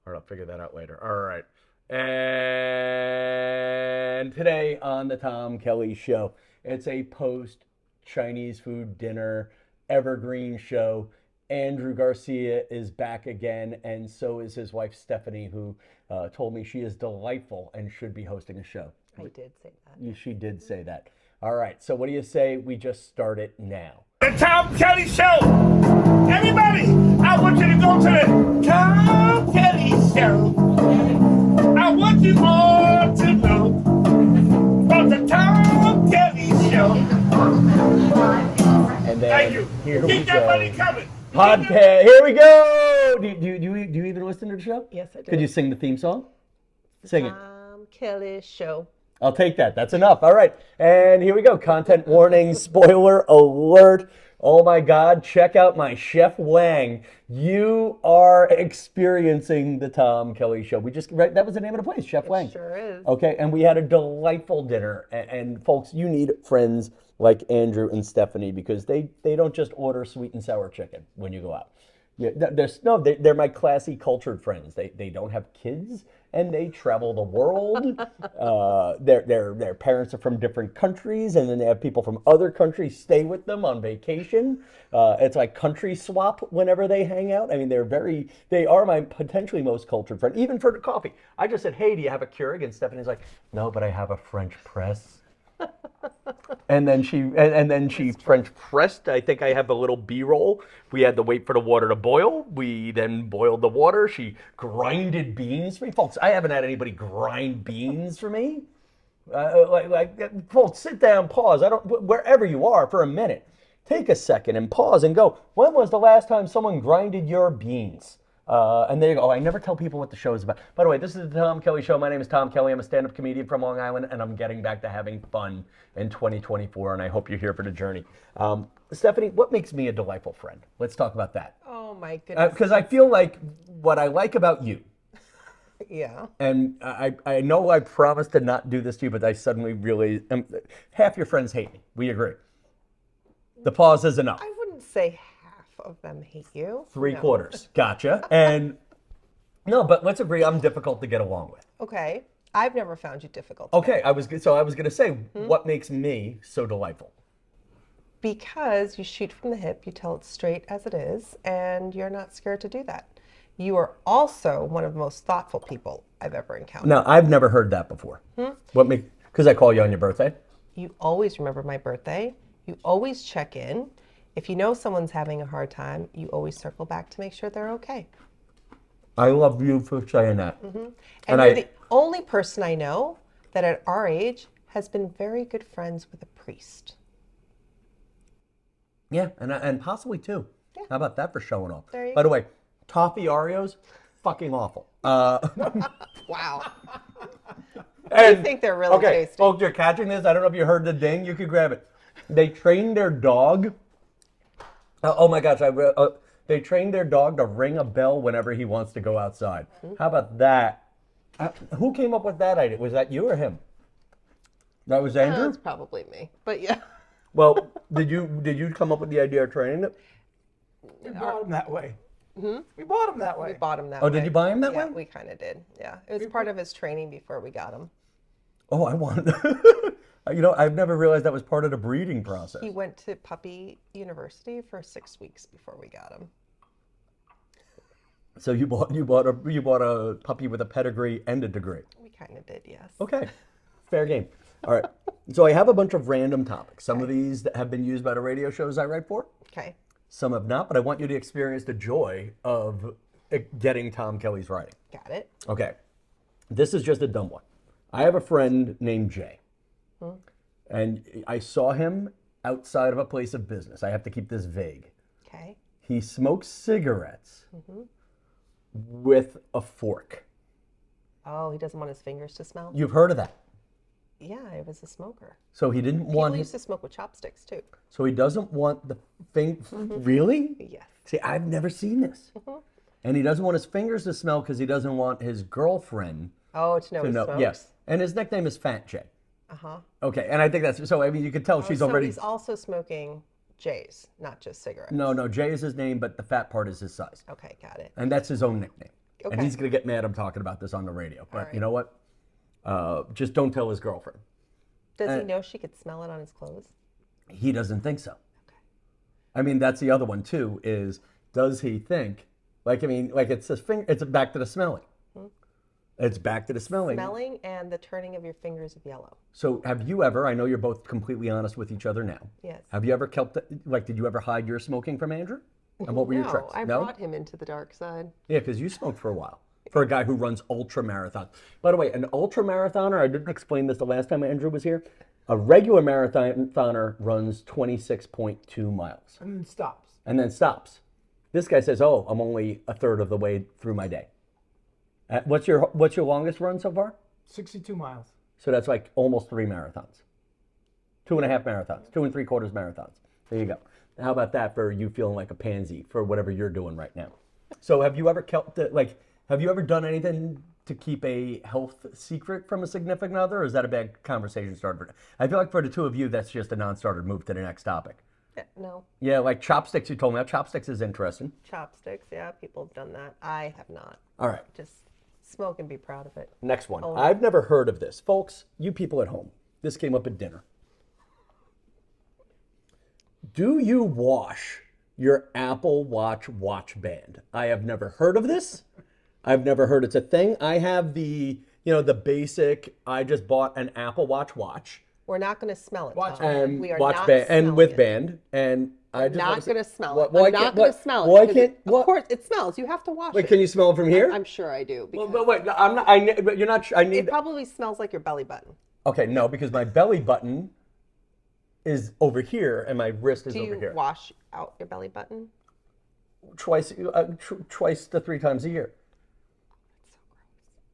All right, I'll figure that out later. All right. And today on the Tom Kelly Show, it's a post Chinese food dinner evergreen show. Andrew Garcia is back again, and so is his wife Stephanie, who told me she is delightful and should be hosting a show. I did say that. She did say that. All right, so what do you say we just start it now? The Tom Kelly Show. Everybody, I want you to go to the Tom Kelly Show. I want you all to know about the Tom Kelly Show. And then Thank you. Here we Keep that go. money coming. Podcast. Here we go. Do you even listen to the show? Yes, I do. Could you sing the theme song? Sing it. TomKellyShow. I'll take that. That's enough. All right. And here we go. Content warning, spoiler alert. Oh my God. Check out my Chef Wang. You are experiencing the Tom Kelly Show. That was the name of the place, Chef Wang. Sure is. Okay. And we had a delightful dinner. And folks, you need friends like Andrew and Stephanie because they don't just order sweet and sour chicken when you go out. Yeah, they're my classy, cultured friends. They don't have kids and they travel the world. Their parents are from different countries, and then they have people from other countries stay with them on vacation. It's like country swap whenever they hang out. I mean, they are my potentially most cultured friend. Even for the coffee, I just said, "Hey, do you have a Keurig?" And Stephanie's like, "No, but I have a French press." And then she French pressed. I think I have a little B-roll. We had to wait for the water to boil. We then boiled the water. She grinded beans for me. Folks, I haven't had anybody grind beans for me. Folks, sit down, pause. Wherever you are for a minute, take a second and pause and go, when was the last time someone grinded your beans? And there you go. Oh, I never tell people what the show is about. By the way, this is the Tom Kelly Show. My name is Tom Kelly. I'm a stand-up comedian from Long Island, and I'm getting back to having fun in 2024, and I hope you're here for the journey. Stephanie, what makes me a delightful friend? Let's talk about that. Oh, my goodness. Because I feel like what I like about you, Yeah. and I know I promised to not do this to you, but I suddenly really, half your friends hate me. We agree. The pause is enough. I wouldn't say half of them hate you. Three No. quarters. Gotcha. And no, but let's agree I'm difficult to get along with. Okay. I've never found you difficult. Okay, I was going to say, what makes me so delightful? Because you shoot from the hip, you tell it straight as it is, and you're not scared to do that. You are also one of the most thoughtful people I've ever encountered. No, I've never heard that before. Because I call you on your birthday? You always remember my birthday. You always check in. If you know someone's having a hard time, you always circle back to make sure they're okay. I love you for saying that. And you're the only person I know that at our age has been very good friends with a priest. Yeah, and possibly two. Yeah. How about that for showing off? There you By the go. way, toffee Oreos, fucking awful. Wow. I think they're really tasty. Folks, you're catching this. I don't know if you heard the ding. You could grab it. They trained their dog. Oh my gosh! They trained their dog to ring a bell whenever he wants to go outside. How about that? Who came up with that idea? Was that you or him? That was Andrew. That's probably me. But yeah. Well, did you come up with the idea of training it? We bought him that way. We bought him that way. We bought him that way. Oh, did you buy him that Yeah, way? we kind of did. Yeah. It was part of his training before we got him. Oh, I want. I've never realized that was part of the breeding process. He went to puppy university for 6 weeks before we got him. So you bought a puppy with a pedigree and a degree. We kind of did, yes. Okay, fair game. All right. So I have a bunch of random topics. Some of these that have been used by the radio shows I write for. Okay. Some have not, but I want you to experience the joy of getting Tom Kelly's writing. Got it. Okay. This is just a dumb one. I have a friend named Jay. And I saw him outside of a place of business. I have to keep this vague. Okay. He smokes cigarettes with a fork. Oh, he doesn't want his fingers to smell? You've heard of that. Yeah, I was a smoker. So he didn't People want used to smoke with chopsticks too. So he doesn't want the thing. Really? Yes. See, I've never seen this. And he doesn't want his fingers to smell because he doesn't want his girlfriend Oh, to know he smokes? Yes. And his nickname is Fat Jay. Uh-huh. Okay. And I think that's so. I mean, you could tell she's so already. he's also smoking J's, not just cigarettes. No, Jay is his name, but the fat part is his size. Okay, got it. And that's his own nickname. And Okay. he's going to get mad I'm talking about this on the radio. But right. you know what? Just don't tell his girlfriend. Does he know she could smell it on his clothes? He doesn't think so. I mean, that's the other one too, is does he think, like, I mean, like it's it's back to the smelling. It's back to the smelling. Smelling and the turning of your fingers of yellow. So have you ever, I know you're both completely honest with each other now. Yes. Have you ever kept, like, did you ever hide your smoking from Andrew? And what were your tricks? I brought him into the dark side. Yeah, because you smoked for a while. For a guy who runs ultra marathons. By the way, an ultra marathoner, I didn't explain this the last time Andrew was here. A regular marathoner runs 26.2 miles. And then stops. And then stops. This guy says, "Oh, I'm only a third of the way through my day." What's your longest run so far? 62 miles. So that's like almost 3 marathons. 2.5 marathons. 2 3/4 marathons. There you go. How about that for you feeling like a pansy for whatever you're doing right now? So have you ever have you ever done anything to keep a health secret from a significant other, or is that a bad conversation starter? I feel like for the two of you, that's just a non-starter. Move to the next topic. Yeah, no. Yeah, like chopsticks, you told me. Chopsticks is interesting. Chopsticks, yeah, people have done that. I have not. All right. Just smoke and be proud of it. Next one. Oh, no. I've never heard of this. Folks, you people at home, this came up at dinner. Do you wash your Apple Watch watch band? I have never heard of this. I've never heard it's a thing. I have the basic, I just bought an Apple Watch watch. We're not going to smell it. Watch Tom. And we are watch not band and smelling with it. band. And I just Not wanna say- going to smell Well, it. well, I I'm not can't- going to what- smell it. well, I 'cause can't- Of what- course, it smells. You have to wash Wait, it. can you smell it from here? I'm sure I do. Because But wait, I'm not. But you're not. I need. it probably smells like your belly button. Okay, no, because my belly button is over here and my wrist is Do over you here. wash out your belly button? Twice to 3 times a year.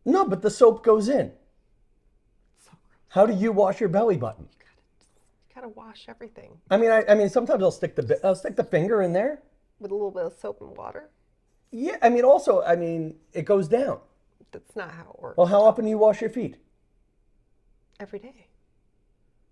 No, but the soap goes in. So gross. How do you wash your belly button? You gotta wash everything I mean, sometimes I'll stick the finger in there. with a little bit of soap and water. Yeah, I mean, also, I mean, it goes down. That's not how it works. Well, how often do you wash your feet? Every day.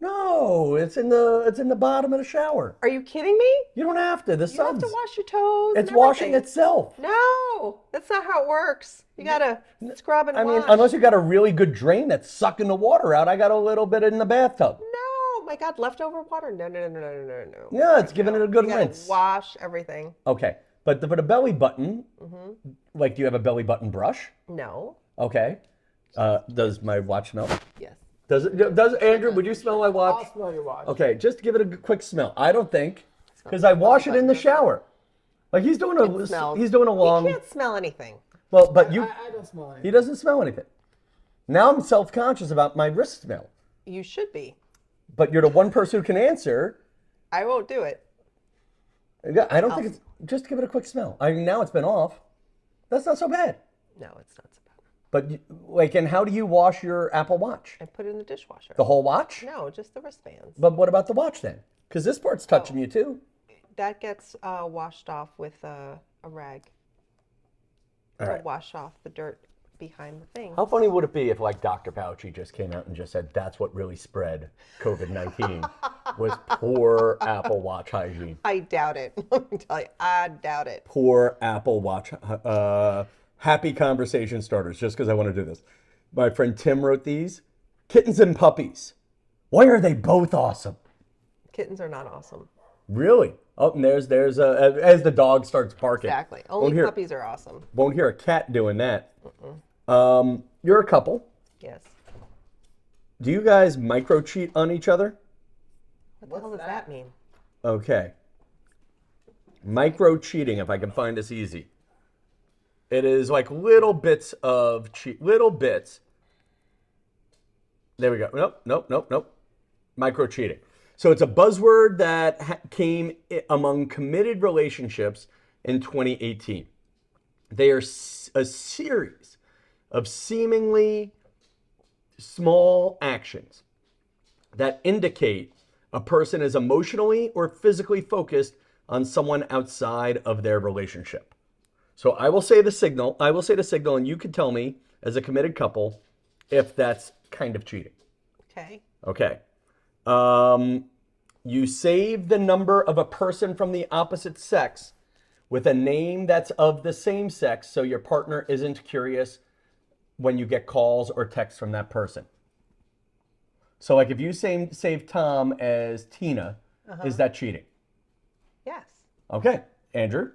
No, it's in the bottom of the shower. Are you kidding me? You don't have to. The You have sun's. to wash your toes. It's and washing everything. itself. No, that's not how it works. You gotta scrub and I mean, wash. unless you got a really good drain that's sucking the water out. I got a little bit in the bathtub. No, my God, leftover water? No. Yeah, it's giving it a good You gotta rinse. wash everything. Okay, but for the belly button, Mm-hmm. like, do you have a belly button brush? No. Okay. Does my watch smell? Yes. Does Andrew? Would you smell my I'll watch? smell your watch. Okay, just give it a quick smell. I don't think, because I wash it in the shower. Like he's doing It smells. he's doing a long. You can't smell anything. Well, but you, I don't smell he it. doesn't smell anything. Now I'm self-conscious about my wrist smell. You should be. But you're the one person who can answer. I won't do it. I don't think it's. Just give it a quick smell. I mean, now it's been off. That's not so bad. No, it's not so bad. But like, and how do you wash your Apple Watch? I put it in the dishwasher. The whole watch? No, just the wristbands. But what about the watch then? Because this part's touching you too. That gets washed off with a rag All to right. wash off the dirt behind the thing. How funny would it be if, like, Dr. Fauci just came out and just said that's what really spread COVID-19 was poor Apple Watch hygiene. I doubt it. Let me tell you, I doubt it. Poor Apple Watch. Happy conversation starters, just because I want to do this. My friend Tim wrote these. Kittens and puppies. Why are they both awesome? Kittens are not awesome. Really? Oh, and there's as the dog starts barking. Exactly. Won't Only hear- puppies are awesome. Won't hear a cat doing that. You're a couple. Yes. Do you guys microcheat on each other? What the hell does that mean? Okay. Micro-cheating, if I can find this easy. It is like little bits of little bits. There we go. Nope. Micro-cheating. So it's a buzzword that came among committed relationships in 2018. They are a series of seemingly small actions that indicate a person is emotionally or physically focused on someone outside of their relationship. So I will say the signal, and you can tell me as a committed couple if that's kind of cheating. Okay. Okay. You save the number of a person from the opposite sex with a name that's of the same sex so your partner isn't curious when you get calls or texts from that person. So like if you save Tom as Tina, is that cheating? Yes. Okay. Andrew?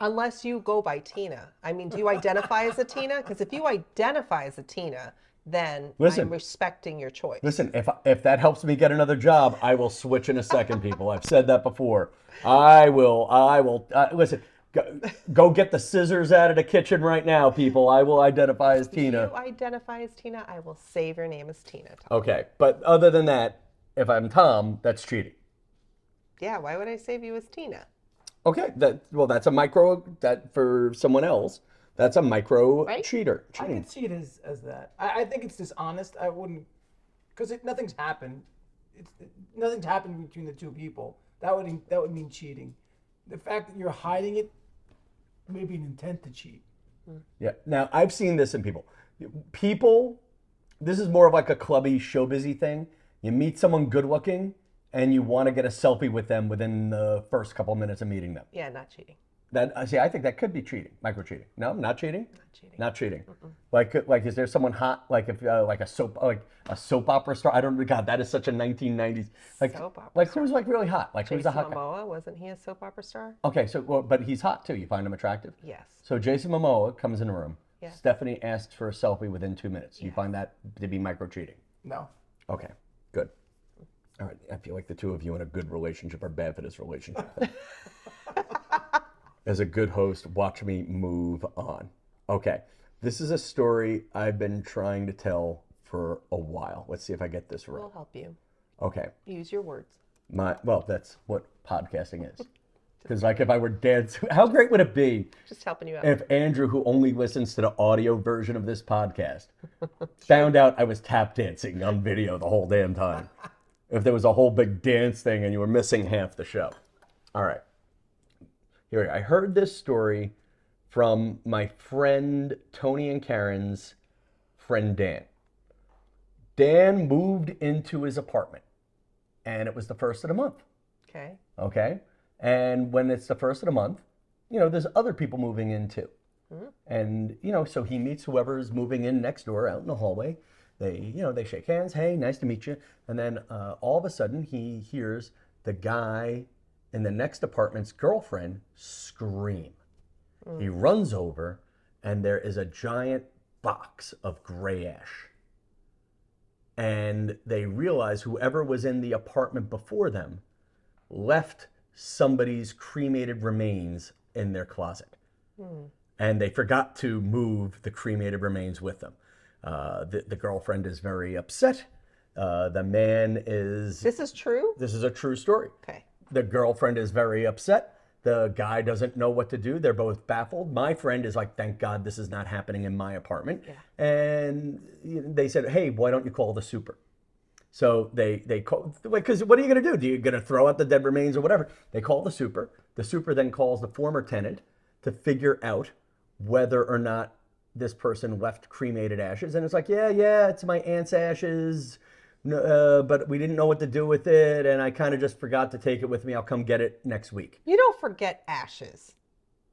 Unless you go by Tina. I mean, do you identify as a Tina? Because if you identify as a Tina, then Listen. I'm respecting your choice. Listen, if that helps me get another job, I will switch in a second, people. I've said that before. I will. Listen, go get the scissors out of the kitchen right now, people. I will identify as If Tina. you identify as Tina, I will save your name as Tina. Tom. Okay, but other than that, if I'm Tom, that's cheating. Yeah, why would I save you as Tina? Okay, that's a micro, that for someone else, that's a micro Right? cheating. I could see it as that. I think it's dishonest. I wouldn't, because nothing's happened. Nothing's happened between the two people. That would mean cheating. The fact that you're hiding it may be an intent to cheat. Yeah. Now I've seen this in people. This is more of like a clubby, show busy thing. You meet someone good looking, and you want to get a selfie with them within the first couple minutes of meeting them. Yeah, not cheating. I think that could be cheating, micro cheating. No, not cheating. Not cheating. Not cheating. Like, is there someone hot, like if like a soap opera star? I don't. God, that is such a 1990s. Like, Soap opera like who's like really hot? Like who's a Jason hot guy? Momoa, wasn't he a soap opera star? Okay, so but he's hot too. You find him attractive? Yes. So Jason Momoa comes in a room. Yes. Stephanie asks for a selfie within 2 minutes. You find that to be micro cheating? No. Okay, good. All right, I feel like the two of you in a good relationship are bad for this relationship. As a good host, watch me move on. Okay, this is a story I've been trying to tell for a while. Let's see if I get this right. We'll help you. Okay, Use your words. well, that's what podcasting is. Because like if I were dead, how great would it be Just helping you out. if Andrew, who only listens to the audio version of this podcast, found out I was tap dancing on video the whole damn time? If there was a whole big dance thing and you were missing half the show. All right. Here, I heard this story from my friend Tony and Karen's friend Dan. Dan moved into his apartment, and it was the first of the month. Okay. Okay? And when it's the first of the month, there's other people moving in too. And, so he meets whoever's moving in next door out in the hallway. They shake hands. Hey, nice to meet you. And then all of a sudden he hears the guy in the next apartment's girlfriend scream. He runs over and there is a giant box of gray ash. And they realize whoever was in the apartment before them left somebody's cremated remains in their closet. And they forgot to move the cremated remains with them. The girlfriend is very upset. The man is... This is true? This is a true story. Okay. The girlfriend is very upset. The guy doesn't know what to do. They're both baffled. My friend is like, thank God this is not happening in my apartment. Yeah. And they said, hey, why don't you call the super? So they call, because what are you going to do? Are you going to throw out the dead remains or whatever? They call the super. The super then calls the former tenant to figure out whether or not this person left cremated ashes. And it's like, yeah, it's my aunt's ashes. No, but we didn't know what to do with it, and I kind of just forgot to take it with me. I'll come get it next week. You don't forget ashes.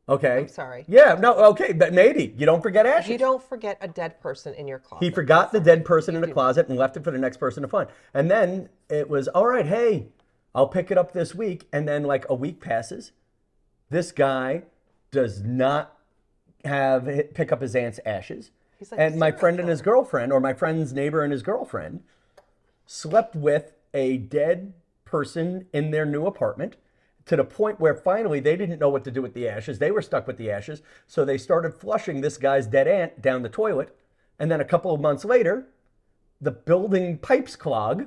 Okay. I'm sorry. Yeah, no, okay, but maybe. You don't forget ashes. You don't forget a dead person in your closet. He forgot the dead person in the closet and left it for the next person to find. And then it was, all right, hey, I'll pick it up this week. And then like a week passes. This guy does not pick up his aunt's ashes. He's like, And my "Serious friend and his killer." girlfriend, or my friend's neighbor and his girlfriend, slept with a dead person in their new apartment to the point where finally they didn't know what to do with the ashes. They were stuck with the ashes. So they started flushing this guy's dead aunt down the toilet. And then a couple of months later, the building pipes clog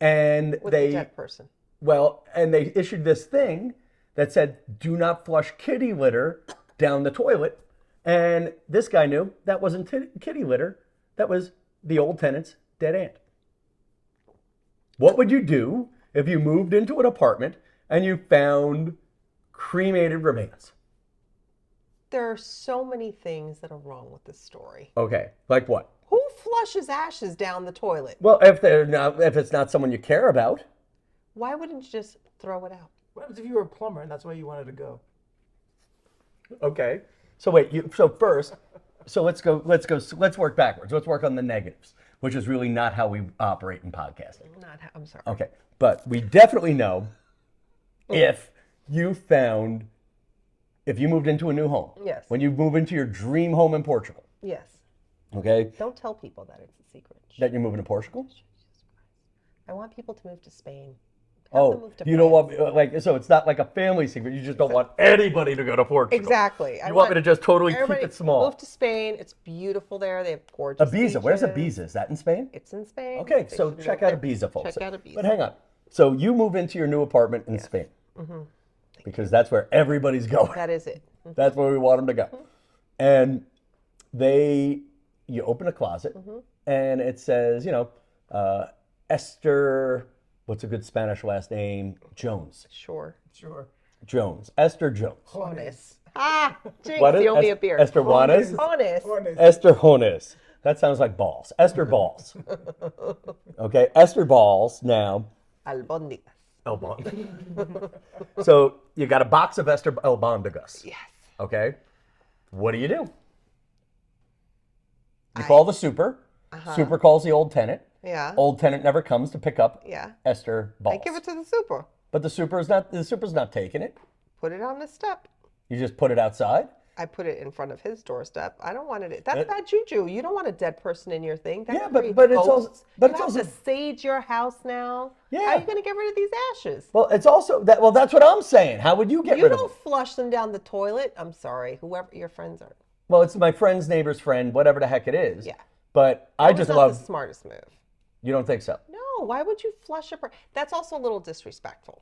and With they the dead person. and they issued this thing that said, do not flush kitty litter down the toilet. And this guy knew that wasn't kitty litter. That was the old tenant's dead aunt. What would you do if you moved into an apartment and you found cremated remains? There are so many things that are wrong with this story. Okay, like what? Who flushes ashes down the toilet? Well, if it's not someone you care about. Why wouldn't you just throw it out? What happens if you were a plumber and that's where you wanted to go? Okay. So wait, let's work backwards. Let's work on the negatives, which is really not how we operate in podcasting. I'm sorry. Okay. But we definitely know if you moved into a new home. Yes. When you move into your dream home in Portugal. Yes. Okay. Don't tell people that it's a secret. That you're moving to Portugal? I want people to move to Spain. Have them Oh, move to you don't France. want so it's not like a family secret. You just don't want anybody to go to Portugal. Exactly. You want me to just totally keep everybody it small. Move to Spain. It's beautiful there. They have gorgeous Ibiza. Where's beaches. Ibiza? Is that in Spain? It's in Spain. Okay, They so should check move out there. Ibiza, folks. Check out Ibiza. But hang on. So you move into your new apartment in Spain. Mm-hmm. Because that's where everybody's going. That is it. That's where we want them to go. And you open a closet, and it says, Esther, what's a good Spanish last name? Jones. Sure. Jones. Esther Jones. Honest. Ah, jinx, What is you owe me a beer. Esther Juanes? Honest. Esther Jones. That sounds like balls. Esther Balls. Okay, Esther Balls now. Albóndigas. So you got a box of Esther Albondigas. Yes. Okay. What do? You call the super. Super calls the old tenant. Yeah. Old tenant never comes to pick up Yeah. Esther Balls. I give it to the super. But the super's not taking it. Put it on the step. You just put it outside. I put it in front of his doorstep. I don't want it. That's bad juju. You don't want a dead person in your thing. That Yeah, but creates it's also- ghosts. but you it's have also- to sage your house now. Yeah. How are you going to get rid of these ashes? Well, it's also that. Well, that's what I'm saying. How would you get You rid of don't them? flush them down the toilet. I'm sorry, whoever your friends are. Well, it's my friend's neighbor's friend, whatever the heck it is. Yeah. But I That just was not love. the smartest move. You don't think so? No, why would you flush a? That's also a little disrespectful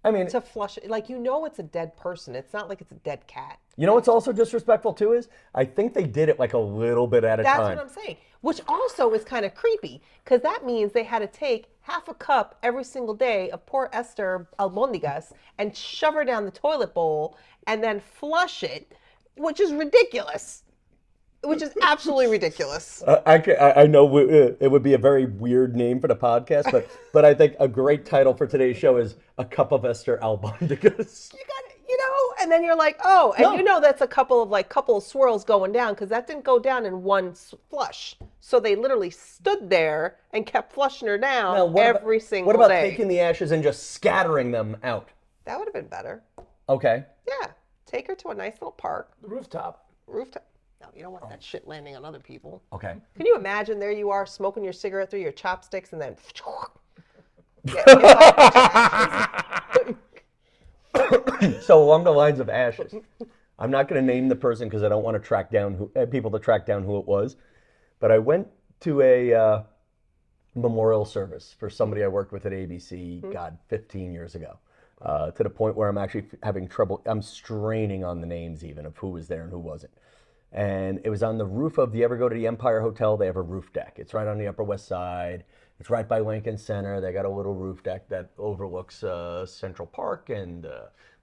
I mean, to flush it. Like it's a dead person. It's not like it's a dead cat. you know what's also disrespectful too is I think they did it like a little bit at a That's time. what I'm saying. Which also is kind of creepy because that means they had to take half a cup every single day of poor Esther Albondigas and shove her down the toilet bowl and then flush it, which is ridiculous. Which is absolutely ridiculous. I know it would be a very weird name for the podcast, but I think a great title for today's show is A Cup of Esther Albondigas. You got it, and then you're like, oh, and No. that's a couple of swirls going down because that didn't go down in one flush. So they literally stood there and kept flushing her down Now, every single What about day. taking the ashes and just scattering them out? That would have been better. Okay. Yeah, take her to a nice little park, The rooftop. rooftop. No, you don't want that shit landing on other people. Okay. Can you imagine? There you are smoking your cigarette through your chopsticks, and then yeah, it's like So along the lines of ashes, I'm not going to name the person because I don't want to track down people to track down who it was. But I went to a memorial service for somebody I worked with at ABC, God, 15 years ago, to the point where I'm actually having trouble. I'm straining on the names even of who was there and who wasn't. And it was on the roof of, do you ever go to the Empire Hotel? They have a roof deck. It's right on the Upper West Side. It's right by Lincoln Center. They got a little roof deck that overlooks Central Park and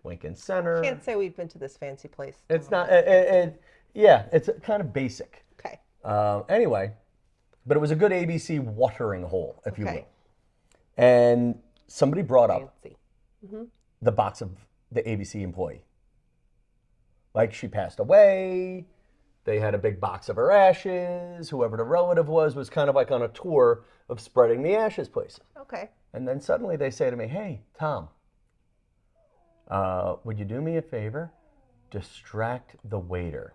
Lincoln Center. can't say we've been to this fancy place. It's not, yeah, it's kind of basic. Okay. Anyway, but it was a good ABC watering hole, if you Okay. will. And somebody brought up Fancy. the box of the ABC employee. Like she passed away. They had a big box of her ashes. Whoever the relative was kind of like on a tour of spreading the ashes places. Okay. And then suddenly they say to me, hey, Tom, would you do me a favor? Distract the waiter.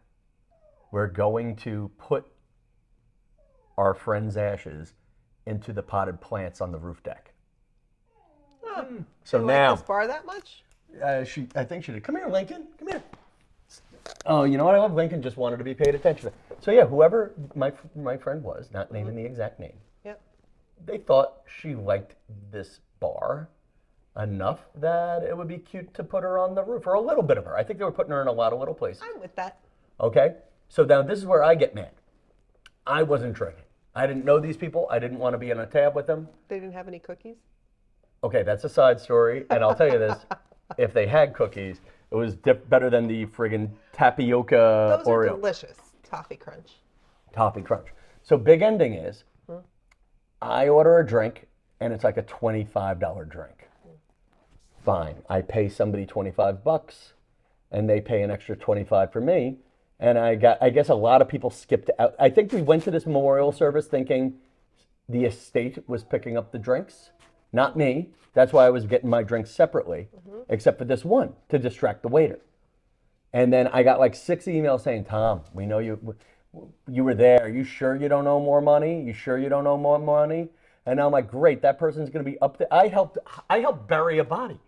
We're going to put our friend's ashes into the potted plants on the roof deck. So You now, like this bar that much? I think she did. Come here, Lincoln. Come here. Oh, you know what I love? Lincoln just wanted to be paid attention to. So yeah, whoever my friend was, not naming the exact name, Yep. they thought she liked this bar enough that it would be cute to put her on the roof, or a little bit of her. I think they were putting her in a lot of little places. I'm with that. Okay? So now this is where I get mad. I wasn't drinking. I didn't know these people. I didn't want to be on a tab with them. They didn't have any cookies? Okay, that's a side story, and I'll tell you this. If they had cookies, it was better than the friggin' tapioca Those are Oreo. delicious. Toffee crunch. Toffee crunch. So big ending is, I order a drink, and it's like a $25 drink. Fine. I pay somebody $25, and they pay an extra 25 for me. And I guess a lot of people skipped out. I think we went to this memorial service thinking the estate was picking up the drinks, not me. That's why I was getting my drinks separately, except for this one to distract the waiter. And then I got like 6 emails saying, Tom, we know you were there. You sure you don't owe more money? You sure you don't owe more money? And I'm like, great, that person's going to be up there. I helped bury a body.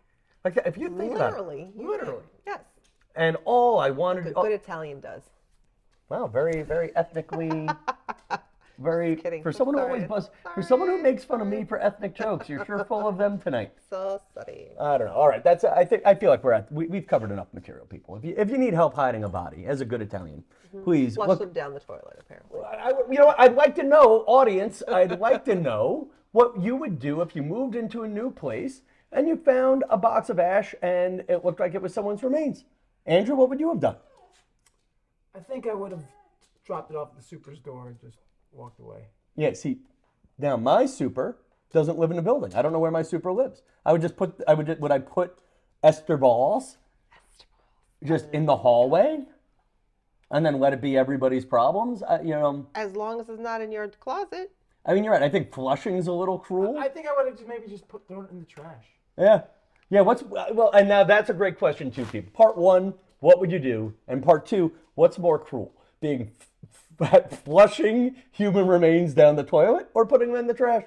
Like, if you think about it. Literally. Yes. And all I wanted. Good Italian does. Wow, very, very ethnically. Very. kidding. For someone for someone who makes fun of me for ethnic jokes, you're sure full of them tonight. So sorry. I don't know. All right, I feel like we've covered enough material, people. If you need help hiding a body, as a good Italian, please Flush them down the toilet, apparently. you know what? I'd like to know, audience. I'd like to know what you would do if you moved into a new place and you found a box of ash and it looked like it was someone's remains. Andrew, what would you have done? I think I would have dropped it off at the super's door and just walked away. Yeah, see, now my super doesn't live in the building. I don't know where my super lives. Would I put Esther balls just in the hallway and then let it be everybody's problems? As long as it's not in your closet. I mean, you're right. I think flushing's a little cruel. I think I would have just thrown it in the trash. Yeah. Yeah, and now that's a great question too, people. Part 1, what would you do? And part 2, what's more cruel? Being flushing human remains down the toilet or putting them in the trash?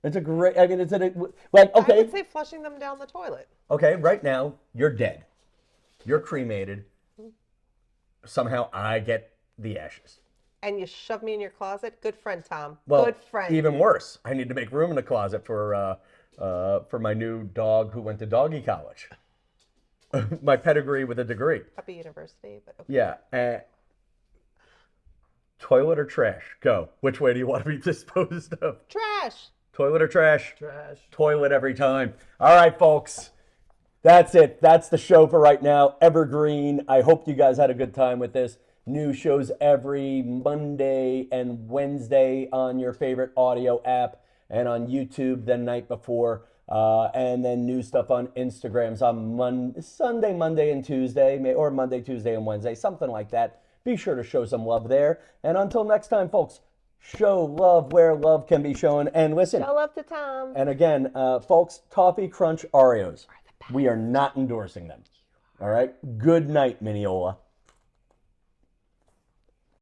It's a great, I mean, okay. I would say flushing them down the toilet. Okay, right now, you're dead. You're cremated. Somehow I get the ashes. And you shove me in your closet? Good friend, Tom. Well, Good friend. even worse, I need to make room in the closet for my new dog who went to doggy college. My pedigree with a degree. Happy university, but okay. Yeah. Toilet or trash? Go. Which way do you want to be disposed of? Trash. Toilet or trash? Trash. Toilet every time. All right, folks. That's it. That's the show for right now. Evergreen. I hope you guys had a good time with this. New shows every Monday and Wednesday on your favorite audio app and on YouTube the night before. And then new stuff on Instagrams on Sunday, Monday, and Tuesday, or Monday, Tuesday, and Wednesday, something like that. Be sure to show some love there. And until next time, folks, show love where love can be shown. And listen. Show love to Tom. And again, folks, Toffee Crunch Oreos. We are not endorsing them. All right? Good night, Mineola.